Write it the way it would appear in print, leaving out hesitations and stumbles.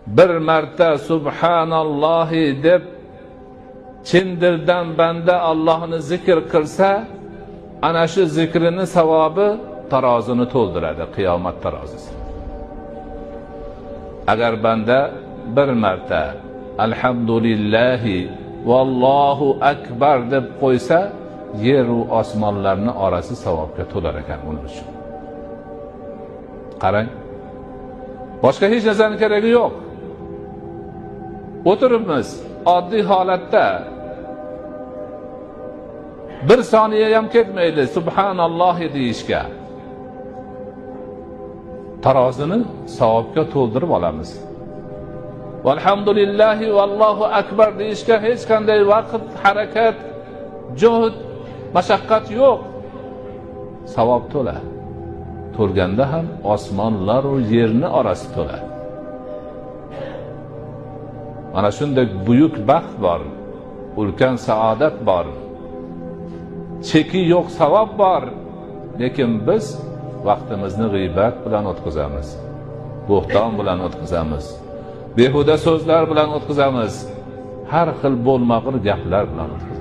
bir marta subhanallohi deb chin dildan banda Allohni zikr qilsa, ana shu zikrini savobi tarozini to'ldiradi, qiyomat tarozisi. Agar banda bir marta alhamdulillahi vallohu akbar deb qo'ysa, yer va osmonlarni orasi savobga to'lar ekan uning uchun. Qarang, boshqa hech narsaning keragi yo'q. O'tiribmiz oddiy holatda bir soniya ham ketmaydi subhanallohi deyishga. Tarozini savobga to'ldirib olamiz. Valhamdulillahi vallohu akbar deyishga hech qanday vaqt, harakat, juhd, mashaqqat yo'q. Savob to'la. To'lganda ham osmonlar va yerni orasi to'la. Mana shunday buyuk baxt bor, ulkan saodat bor. Cheki yo'q savob bor. Lekin biz vaqtimizni g'iybat bilan o'tkazamiz. Bo'xton bilan o'tkazamiz. Behuda so'zlar bilan o'tkazamiz. Har xil bo'lmag'ur gaplar bilan o'tkazamiz.